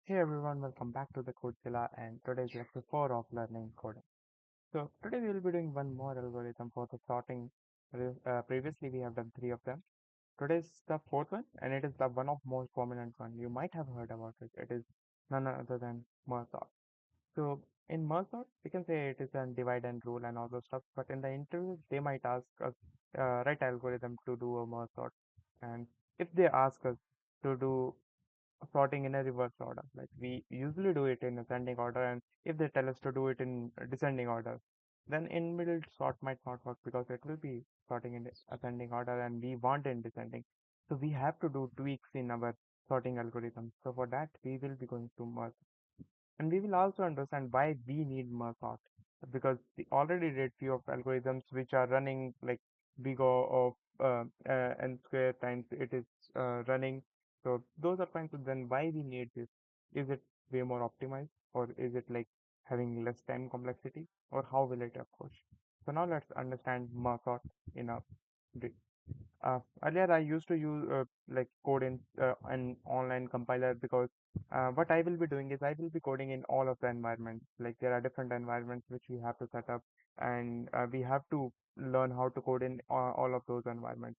Hey everyone, welcome back to the CodeZilla and today's lecture 4 of learning coding. So today we will be doing one more algorithm for the sorting. Previously we have done three of them. Today is the fourth one and it is the one of most prominent one. You might have heard about it. It is none other than merge sort. So in merge sort, we can say it is a divide and rule and all those stuff. But in the interview, they might ask us write algorithm to do a merge sort. And if they ask us to do sorting in a reverse order. Like we usually do it in ascending order, and if they tell us to do it in descending order, then in middle sort might not work because it will be sorting in ascending order and we want in descending. So we have to do tweaks in our sorting algorithm. So for that, we will be going to merge. And we will also understand why we need merge sort because we already did few of algorithms which are running like big O of n square times it is running. So those are fine. So then why we need this? Is it way more optimized or is it like having less time complexity or how will it approach? So now let's understand merge sort in a brief. Earlier, I used to use like code in an online compiler because what I will be doing is I will be coding in all of the environments. Like there are different environments which we have to set up, and we have to learn how to code in all of those environments.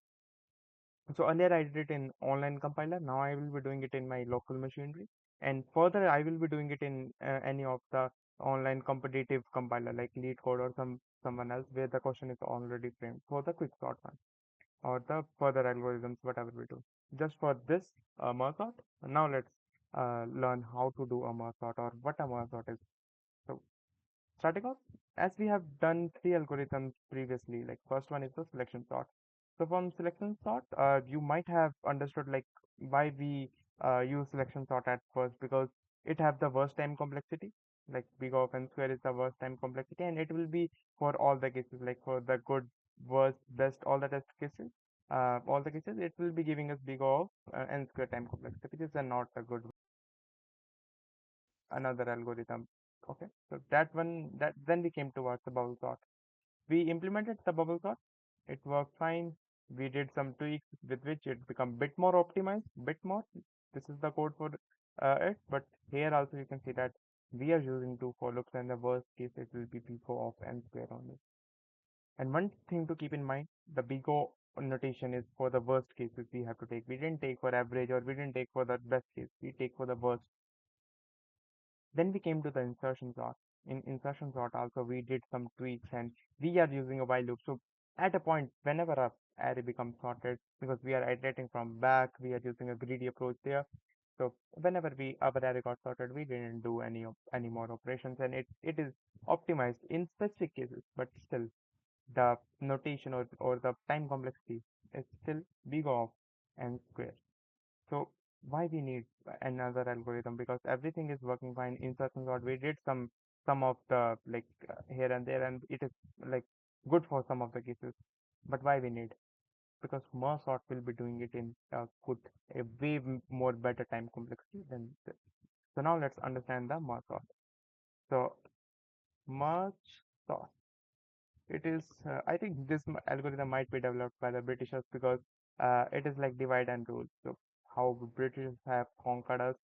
So earlier I did it in online compiler. Now I will be doing it in my local machinery, and further I will be doing it in any of the online competitive compiler like LeetCode or someone else where the question is already framed for the quick sort one or the further algorithms, whatever we do. Just for this merge sort, now let's learn how to do a merge sort or what a merge sort is. So starting off, as we have done three algorithms previously, like first one is the selection sort. So from selection sort, you might have understood like why we use selection sort at first because it have the worst time complexity. Like big O of n square is the worst time complexity, and it will be for all the cases, like for the good, worst, best, all the test cases. All the cases, it will be giving us big O of n square time complexity, which is not a good another algorithm. Okay, so that one that then we came towards the bubble sort. We implemented the bubble sort. It worked fine. We did some tweaks with which it become bit more optimized, bit more. This is the code for it. But here also you can see that we are using two for loops, and the worst case it will be big O of n square only. And one thing to keep in mind, the big O notation is for the worst cases we have to take. We didn't take for average or we didn't take for the best case. We take for the worst. Then we came to the insertion sort. In insertion sort also we did some tweaks and we are using a while loop. So at a point whenever our array becomes sorted, because we are iterating from back, we are using a greedy approach there. So whenever our array got sorted, we didn't do any more operations and it is optimized in specific cases, but still the notation or the time complexity is still big of n square. So why we need another algorithm? Because everything is working fine in certain sort. We did some of the like here and there, and it is like good for some of the cases. But why we need? Because merge sort will be doing it in a way more better time complexity than this. So now let's understand the merge sort. So merge sort. It is, I think this algorithm might be developed by the Britishers because it is like divide and rule. So how British have conquered us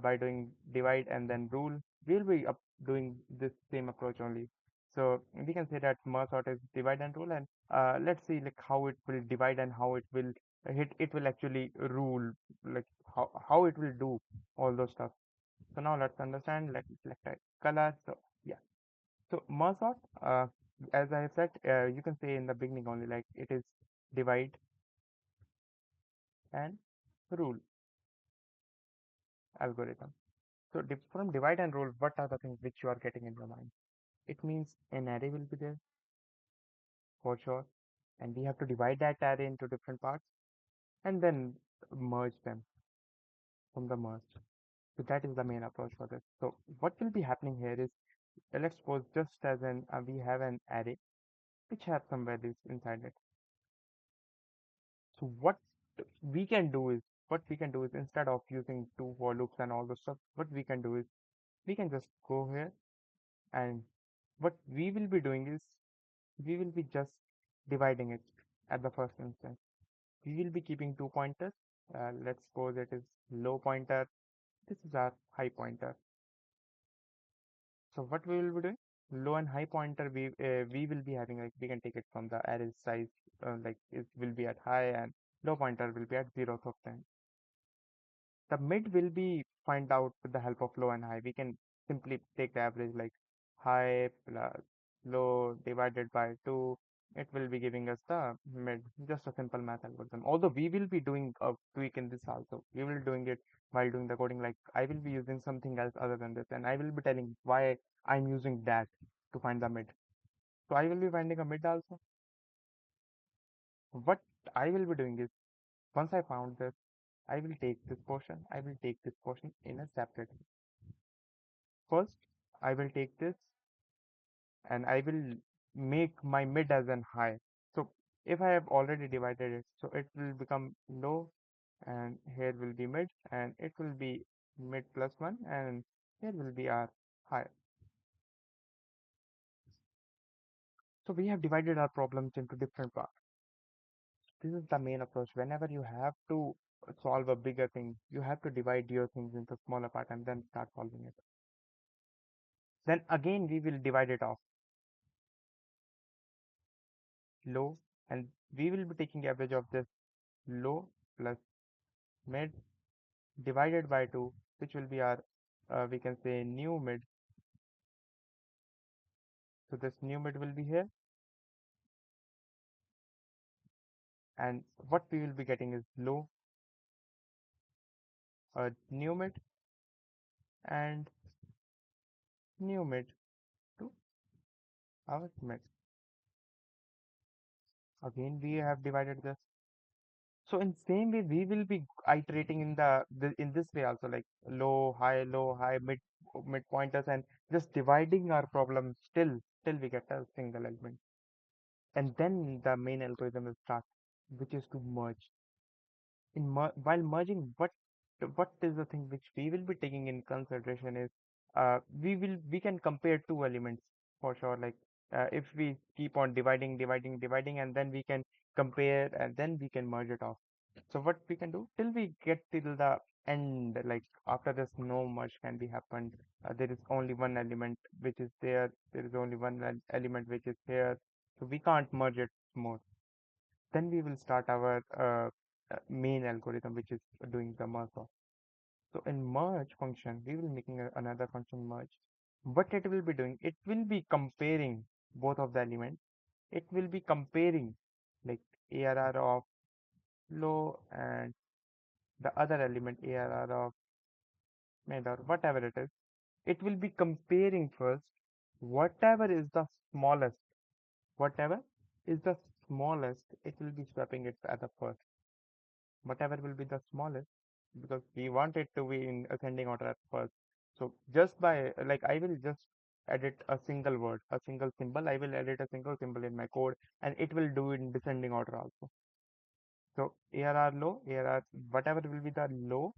by doing divide and then rule, we'll be doing this same approach only. So we can say that merge sort is divide and rule, and let's see like how it will divide and how it will it will actually rule, like how it will do all those stuff. So now let's understand. Let's select a color. So yeah. So merge sort, as I said, you can say in the beginning only like it is divide and rule algorithm. So from divide and rule, what are the things which you are getting in your mind? It means an array will be there for sure, and we have to divide that array into different parts and then merge them from the merge. So that is the main approach for this. So what will be happening here is let's suppose just as an we have an array which have some values inside it. So we can do is what we can do is instead of using two for loops and all the stuff, what we can do is we can just go here and what we will be doing is we will be just dividing it at the first instance. We will be keeping two pointers. Let's suppose it is low pointer This is our high pointer. So what we will be doing? Low and high pointer we will be having, like we can take it from the array size, like it will be at high, and low pointer will be at zeroth of time. The mid will be find out with the help of low and high. We can simply take the average, like high plus low divided by 2. It will be giving us the mid, just a simple math algorithm. Although we will be doing a tweak in this also. We will doing it while doing the coding. Like I will be using something else other than this, and I will be telling why I'm using that to find the mid. So I will be finding a mid also. What I will be doing is, once I found this, I will take this portion. I will take this portion in a separate. First, I will take this and I will make my mid as an high. So if I have already divided it, so it will become low, and here will be mid, and it will be mid plus 1, and here will be our high. So we have divided our problems into different parts. This is the main approach. Whenever you have to solve a bigger thing, you have to divide your things into smaller part and then start solving it. Then again we will divide it off, low, and we will be taking average of this low plus mid divided by 2, which will be our, we can say, new mid. So this new mid will be here, and what we will be getting is low, new mid, and new mid to our mid. Again we have divided this. So in same way we will be iterating in the in this way also, like low high mid pointers, and just dividing our problem till we get a single element. And then the main algorithm will start, which is to merge. While merging, what is the thing which we will be taking in consideration is, we can compare two elements for sure, like if we keep on dividing, and then we can compare, and then we can merge it off. So what we can do till we get till the end, like after this no merge can be happened. There is only one element which is there is only one element which is here, so we can't merge it more. Then we will start our main algorithm, which is doing the merge off. So in merge function, we will making another function merge. What it will be doing, it will be comparing both of the elements. It will be comparing, like ARR of low and the other element ARR of mid, or whatever it is. It will be comparing first whatever is the smallest. Whatever is the smallest, it will be swapping it at the first. Whatever will be the smallest, because we want it to be in ascending order at first. So just by, like, I will just edit a single word, a single symbol. I will edit a single symbol in my code, and it will do in descending order also. So ARR low, ARR, whatever will be the low,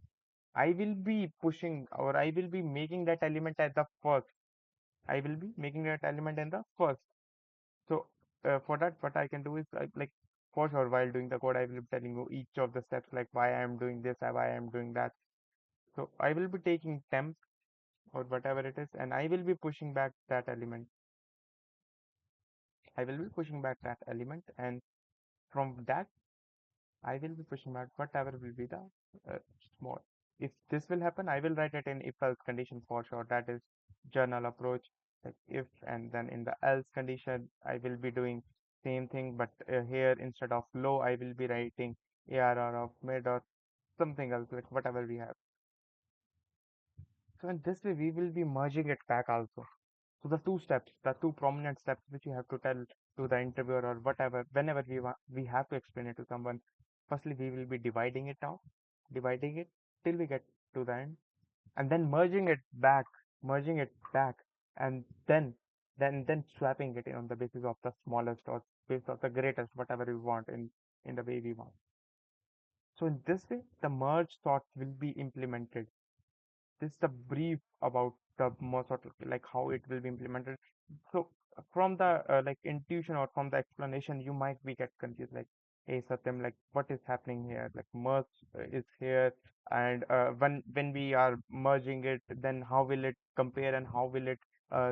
I will be pushing, or I will be making that element at the first. I will be making that element in the first. So for that, what I can do is, like, for sure, while doing the code, I will be telling you each of the steps, like why I am doing this and why I am doing that. So I will be taking temp or whatever it is, and I will be pushing back that element. I will be pushing back that element, and from that, I will be pushing back whatever will be the uh, small. If this will happen, I will write it in if else condition for sure. That is journal approach. Like if, and then in the else condition, I will be doing same thing, but here instead of low, I will be writing ARR of mid or something else, like whatever we have. So in this way, we will be merging it back also. So the two steps, the two prominent steps which you have to tell to the interviewer or whatever, whenever we have to explain it to someone. Firstly, we will be dividing it now, dividing it till we get to the end, and then merging it back, and then swapping it on the basis of the smallest or basis of the greatest, whatever we want in the way we want. So in this way, the merge sort will be implemented. This is the brief about the merge sort, like how it will be implemented. So from the like intuition or from the explanation, you might be get confused, like hey Satyam, like what is happening here? Like merge is here, and when we are merging it, then how will it compare and how will it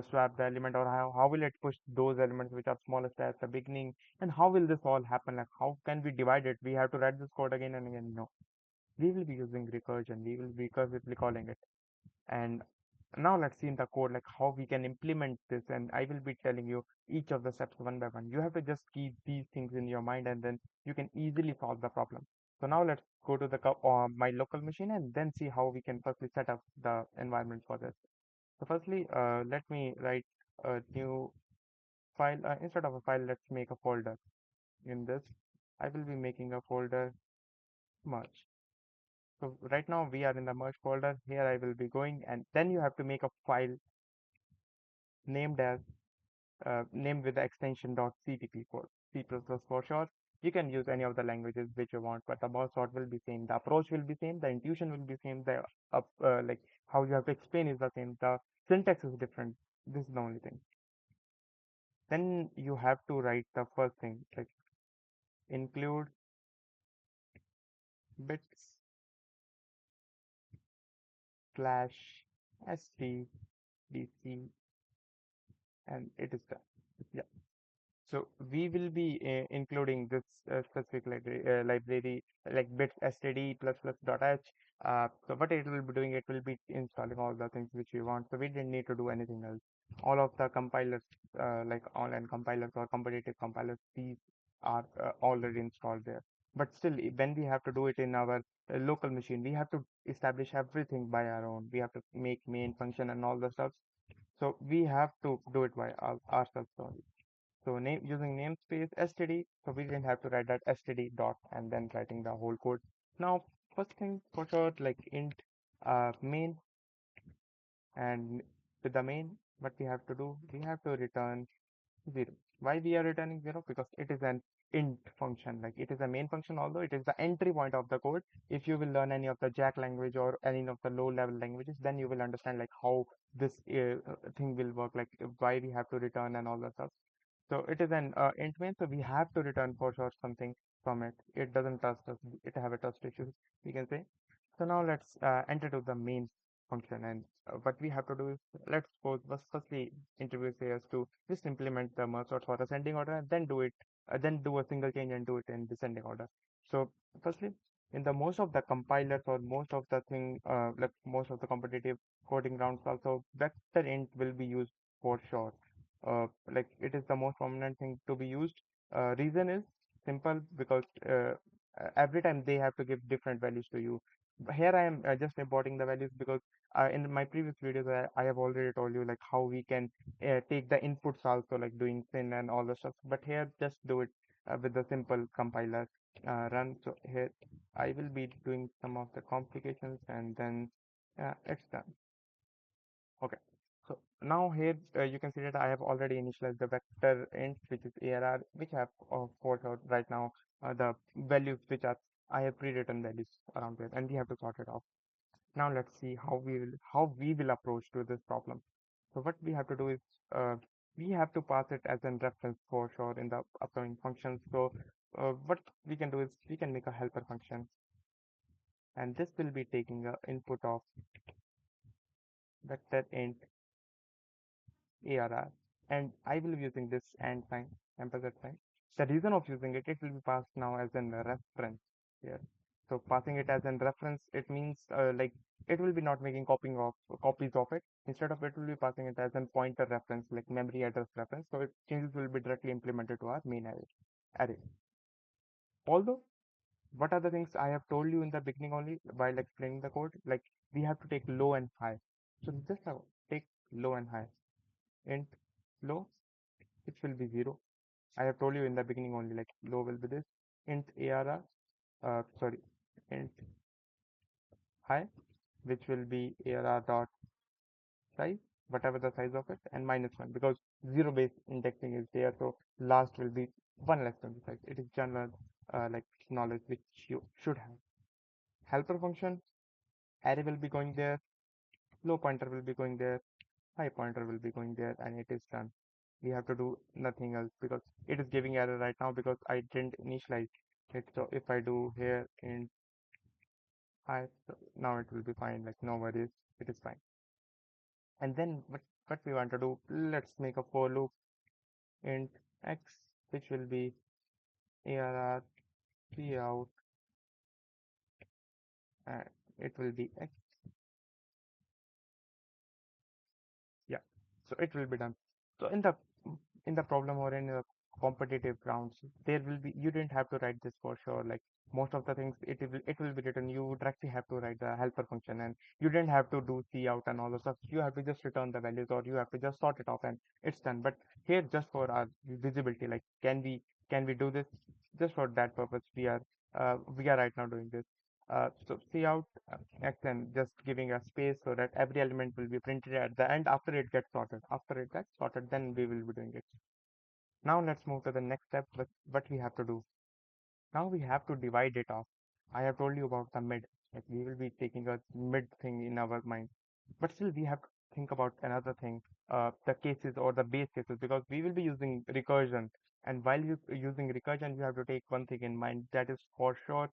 swap the element, or how will it push those elements which are smallest at the beginning, and how will this all happen? Like how can we divide it? We have to write this code again and again. No, we will be using recursion. We will be recursively calling it. And now let's see in the code like how we can implement this, and I will be telling you each of the steps one by one. You have to just keep these things in your mind and then you can easily solve the problem. So now let's go to the my local machine and then see how we can firstly set up the environment for this. So firstly, let me write a new file. Instead of a file, let's make a folder. In this I will be making a folder merge. So right now we are in the merge folder. Here I will be going, and then you have to make a file named as named with the extension .cpp for C++ for short. You can use any of the languages which you want, but the mouse sort will be same. The approach will be same. The intuition will be same. The like how you have to explain is the same. The syntax is different. This is the only thing. Then you have to write the first thing like include bits slash stdc, and it is done. Yeah. So we will be including this specific library like bits std plus plus dot h. So what it will be doing, it will be installing all the things which we want. So we didn't need to do anything else. All of the compilers, like online compilers or competitive compilers, these are already installed there. But still, when we have to do it in our local machine, we have to establish everything by our own. We have to make main function and all the stuff. So we have to do it by ourselves only. So name using namespace std, so we didn't have to write that std dot and then writing the whole code. Now, first thing for sure, like int main, and with the main, what we have to do, we have to return 0. Why we are returning 0? Because it is an int function. Like it is a main function, although it is the entry point of the code. If you will learn any of the Jack language or any of the low level languages, then you will understand like how this thing will work, like why we have to return and all that stuff. So it is an int main, so we have to return for sure something from it. It doesn't trust us. It have a trust issue, we can say. So now let's enter to the main function, and what we have to do is let's suppose firstly introduce here to just implement the merge sort for ascending order and then do it, then do a single change and do it in descending order. So firstly, in the most of the compilers or most of the thing, like most of the competitive coding rounds also, vector int will be used for sure. Like it is the most prominent thing to be used. Reason is simple, because every time they have to give different values to you. Here I am just importing the values because in my previous videos I have already told you like how we can take the inputs also, like doing sin and all the stuff. But here just do it with the simple compiler run. So here I will be doing some of the complications and then it's done. Okay. So now here you can see that I have already initialized the vector int, which is ARR, which I have forced out right now the values which are I have pre-written values around there, and we have to sort it out. Now let's see how we will approach to this problem. So what we have to do is uh, we have to pass it as a reference for sure in the upcoming functions. So what we can do is we can make a helper function, and this will be taking a input of vector int ARR, and I will be using this and sign, ampersand sign. The reason of using it, it will be passed now as a reference here. So passing it as a reference, it means like it will be not making copying of copies of it. Instead of it will be passing it as a pointer reference, like memory address reference. So it changes will be directly implemented to our main array. Although, what are the things I have told you in the beginning only while explaining the code? Like we have to take low and high. So just take low and high. Int low, which will be 0. I have told you in the beginning only, like low will be this. Int ARR, sorry, int high, which will be ARR dot size, whatever the size of it, and -1, because 0 based indexing is there, so last will be 1 less than the size. It is general like knowledge which you should have. Helper function, array will be going there, low pointer will be going there, high pointer will be going there, and it is done. We have to do nothing else because it is giving error right now because I didn't initialize. Right, so if I do here int I, so now it will be fine, like no worries, it is fine. And then what we want to do, let's make a for loop int x, which will be arr out, and it will be x. Yeah, so it will be done. So in the problem or in the competitive rounds, there will be, you didn't have to write this for sure. Like most of the things, it will be written. You would directly have to write the helper function, and you didn't have to do C out and all the stuff. You have to just return the values, or you have to just sort it off, and it's done. But here, just for our visibility, like can we do this? Just for that purpose, we are right now doing this. So C out X and just giving a space so that every element will be printed at the end after it gets sorted. After it gets sorted, then we will be doing it. Now let's move to the next step. What we have to do. Now we have to divide it off. I have told you about the mid. Like we will be taking a mid thing in our mind. But still we have to think about another thing, the cases or the base cases, because we will be using recursion. And while you using recursion, you have to take one thing in mind, that is for sure,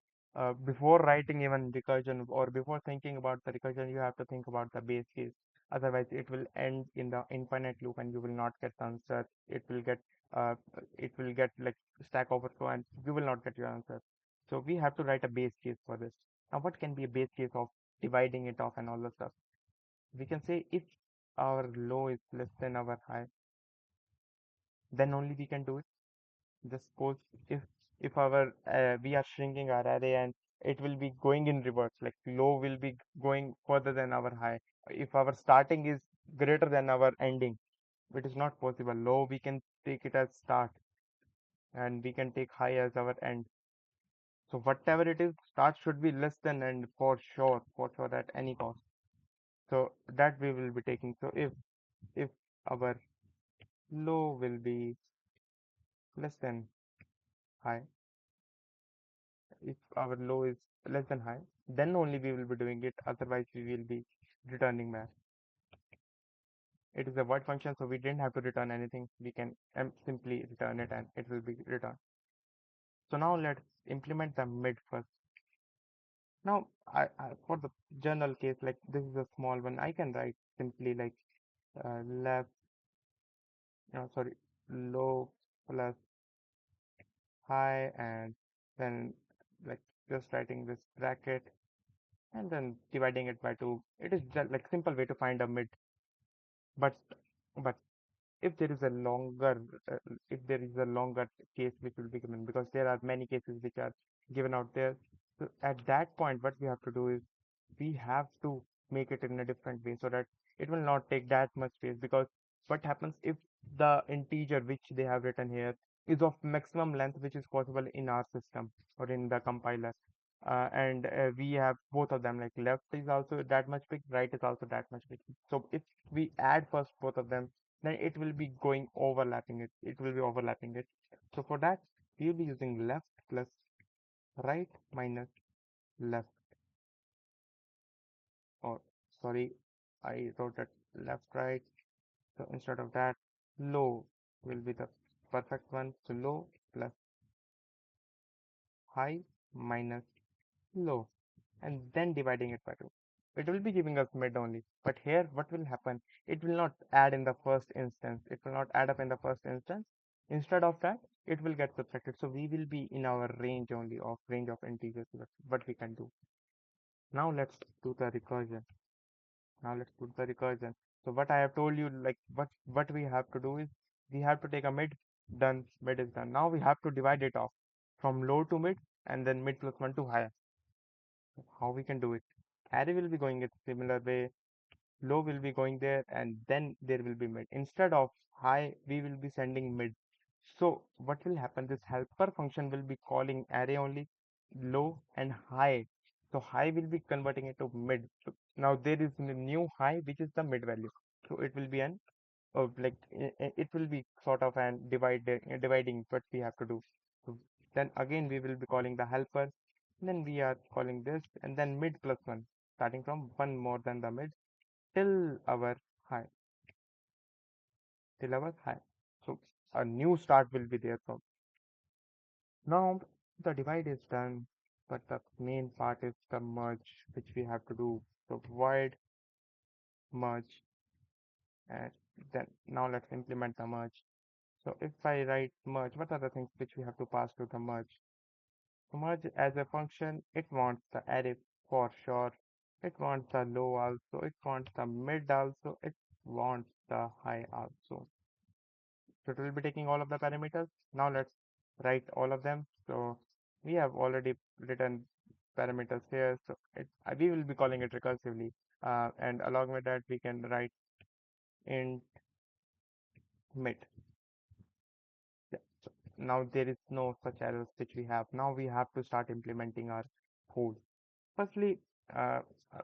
before writing even recursion or before thinking about the recursion, you have to think about the base case. Otherwise, it will end in the infinite loop and you will not get the answer. Uh, it will get like Stack Overflow and you will not get your answer. So we have to write a base case for this. Now, what can be a base case of dividing it off and all the stuff? We can say if our low is less than our high, then only we can do it. Just suppose if our we are shrinking our array and it will be going in reverse, like low will be going further than our high. If our starting is greater than our ending, it is not possible. Low we can take it as start and we can take high as our end. So whatever it is, start should be less than end for sure at any cost. So that we will be taking. So if our low will be less than high, if our low is less than high, then only we will be doing it. Otherwise, we will be returning back. It is a void function, so we didn't have to return anything. We can simply return it and it will be returned. So now let's implement the mid first. Now, for the general case, like this is a small one, I can write simply like left, sorry, low plus high, and then like just writing this bracket and then dividing it by 2. It is just like simple way to find a mid. But but if there is a longer uh, if there is a longer case which will be given, because there are many cases which are given out there, so at that point what we have to do is we have to make it in a different way so that it will not take that much space. Because what happens if the integer which they have written here is of maximum length which is possible in our system or in the compiler, and we have both of them, like left is also that much big, right is also that much big. So if we add first both of them, then it will be going overlapping it will be overlapping it. So for that we will be using left plus right minus left, or sorry, I wrote that left right. So instead of that, low will be the perfect one. So low plus high minus low, and then dividing it by 2. It will be giving us mid only. But here, what will happen? It will not add in the first instance. It will not add up in the first instance. Instead of that, it will get subtracted. So we will be in our range only of range of integers. What we can do. Now let's do the recursion. Now let's put the recursion. So what I have told you, like what we have to do is we have to take a mid, done, mid is done. Now we have to divide it off from low to mid and then mid plus 1 to higher. How we can do it? Array will be going in similar way, low will be going there, and then there will be mid. Instead of high, we will be sending mid. So what will happen? This helper function will be calling array only, low and high. So high will be converting it to mid. So now there is a new high, which is the mid value. So it will be an like it will be sort of an dividing what we have to do. So then again we will be calling the helper. Then we are calling this, and then mid plus one, starting from one more than the mid till our high, till our high. So a new start will be there. So now The divide is done, but the main part is the merge, which we have to do. So void merge, and then now let's implement the merge. So if I write merge, what are the things which we have to pass to the merge? So merge as a function, it wants the array for sure. It wants the low also. It wants the mid also. It wants the high also. So it will be taking all of the parameters. Now let's write all of them. So we have already written parameters here. So we will be calling it recursively. And along with that, we can write int mid. Yeah. So now there is no such errors which we have. Now we have to start implementing our code. Firstly,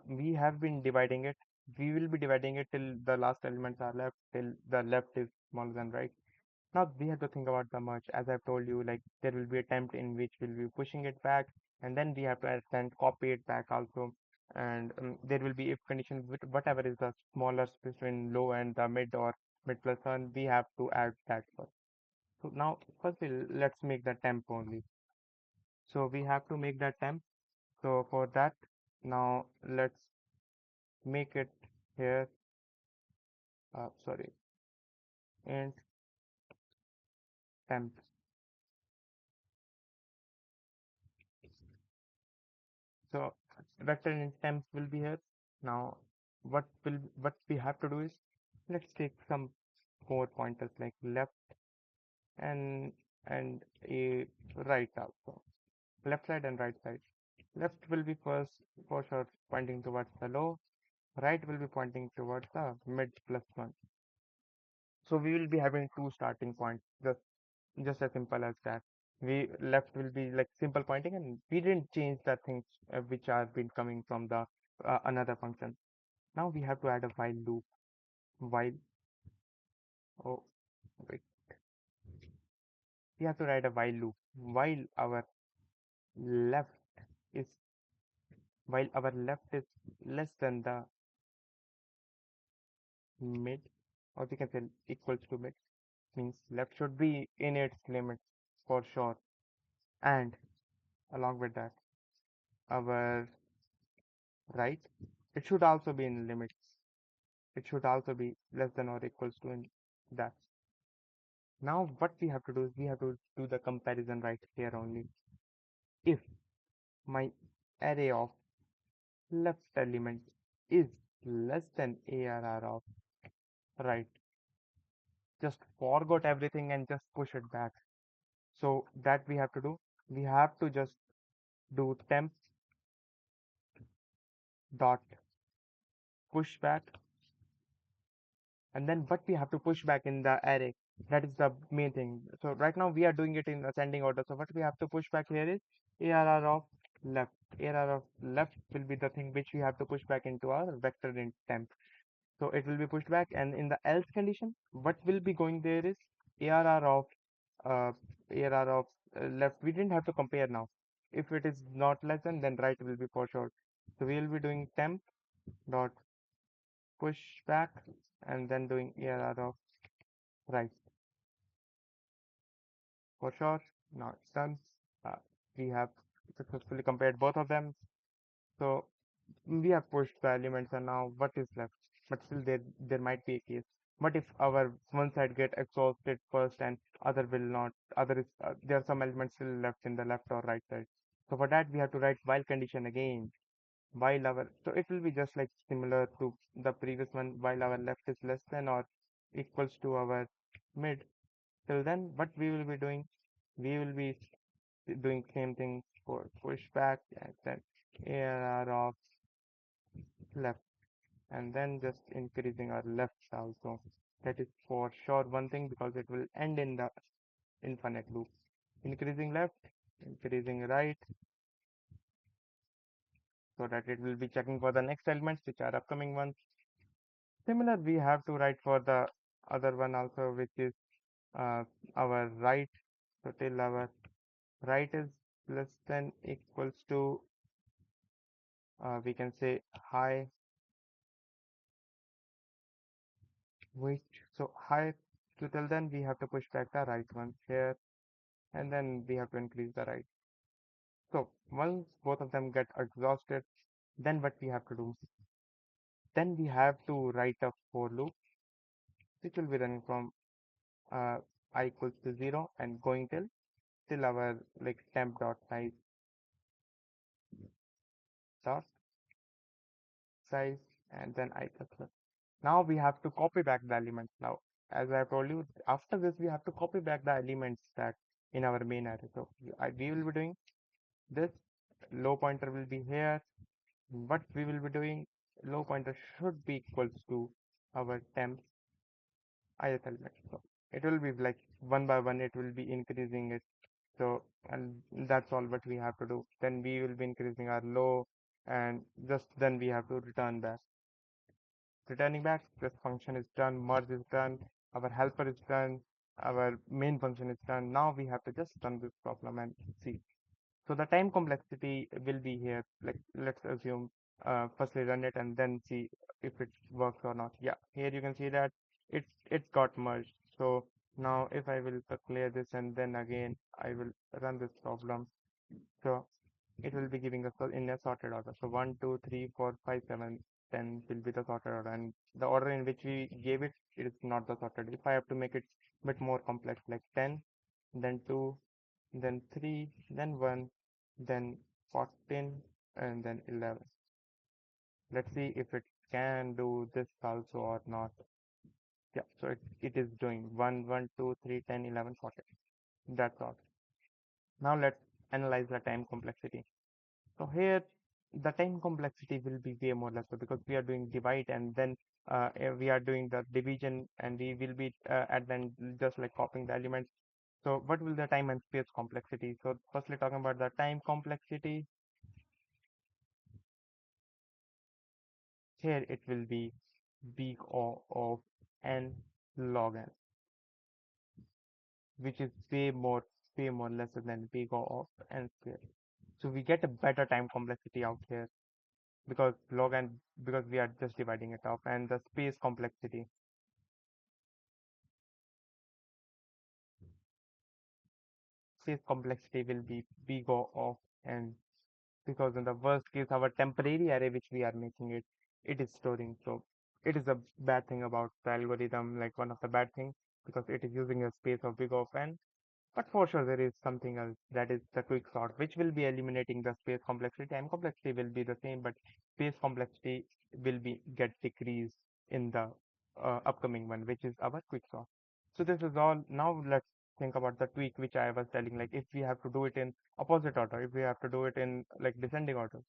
we have been dividing it. We will be dividing it till the last elements are left, till the left is smaller than right. Now we have to think about the merge. As I've told you, like there will be a temp in which we'll be pushing it back, and then we have to send copy it back also. And there will be if condition with whatever is the smallest between low and the mid or mid plus one, we have to add that first. So now firstly, let's make the temp only. So we have to make that temp. So for that, now let's make it here. Sorry, int temp. So vector int temp will be here. Now what we have to do is let's take some more pointers like left and a right also. Left side and right side. Left will be first for sure pointing towards the low. Right will be pointing towards the mid plus one. So we will be having two starting points. Just as simple as that. We left will be like simple pointing, and we didn't change the things which are been coming from the another function. Now we have to add a while loop. While oh wait, we have to write a while loop while our left is less than the mid, or we can say equals to mid, means left should be in its limits for sure, and along with that our right, it should also be in limits. It should also be less than or equals to in that. Now what we have to do is we have to do the comparison right here only. If my array of left element is less than ARR of right, just forgot everything and just push it back. So that we have to do. We have to just do temp dot push back, and then what we have to push back in the array, that is the main thing. So right now we are doing it in ascending order, so what we have to push back here is arr of left. Arr of left will be the thing which we have to push back into our vector int temp. So it will be pushed back, and in the else condition what will be going there is arr of uh, arr of left. We didn't have to compare now. If it is not less than, then right will be for sure. So we will be doing temp dot push back, and then doing arr of right for sure. Now it's done. Uh, we have successfully compared both of them. So we have pushed the elements, and now what is left? But still there might be a case. What if our one side get exhausted first and other will not? Other is there are some elements still left in the left or right side. So for that we have to write while condition again. While our, so it will be just like similar to the previous one. While our left is less than or equals to our mid. Till then, what we will be doing? We will be doing same thing for pushback, and then ARR of left, and then just increasing our left also. That is for sure one thing, because it will end in the infinite loop. Increasing left, increasing right, so that it will be checking for the next elements which are upcoming ones. Similar we have to write for the other one also, which is uh, our right. So till our right is less than equals to we can say high wait. So high, so till then we have to push back the right one here, and then we have to increase the right. So once both of them get exhausted, then what we have to do? Then we have to write a for loop which will be running from uh, I equals to 0 and going till our like temp dot dot size and then I plus plus. Now we have to copy back the elements now. As I told you, after this we have to copy back the elements that in our main array. So we will be doing this. Low pointer will be here. What we will be doing, low pointer should be equals to our temp ith element. So it will be like one by one, it will be increasing it. So and that's all what we have to do. Then we will be increasing our low and just then we have to return back. Returning back, this function is done, merge is done, our helper is done, our main function is done. Now we have to just run this problem and see. So the time complexity will be here. Like let's assume firstly run it and then see if it works or not. Yeah, here you can see that it got merged. So now if I will clear this and then again I will run this problem. So it will be giving us in a sorted order. So 1, 2, 3, 4, 5, 7, 10 will be the sorted order, and the order in which we gave it, it is not the sorted. If I have to make it a bit more complex, like 10, then 2, then 3, then 1, then 14, and then 11. Let's see if it can do this also or not. Yeah, so it is doing 1, 1, 2, 3, 10, 11, 14. That's all. Now let's analyze the time complexity. So here the time complexity will be way more lesser because we are doing divide and then we are doing the division and we will be at then just like copying the elements. So what will the time and space complexity? So firstly talking about the time complexity, here it will be big O of n log n, which is way more lesser than big O of n square. So we get a better time complexity out here because log n, because we are just dividing it up, and the space complexity, will be big O of n, because in the worst case our temporary array which we are making it is storing. So it is a bad thing about the algorithm, like one of the bad things, because it is using a space of big O of n. But for sure, there is something else, that is the quick sort, which will be eliminating the space complexity. Time complexity will be the same, but space complexity will be get decreased in the upcoming one, which is our quick sort. So this is all. Now let's think about the tweak, which I was telling. Like if we have to do it in opposite order, if we have to do it in like descending order,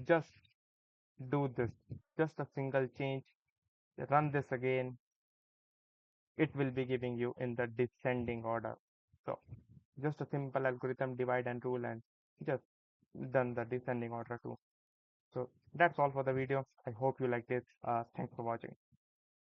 just do this. Just a single change. Run this again. It will be giving you in the descending order. So just a simple algorithm, divide and rule, and just done the descending order too. So that's all for the video. I hope you liked it. Thanks for watching.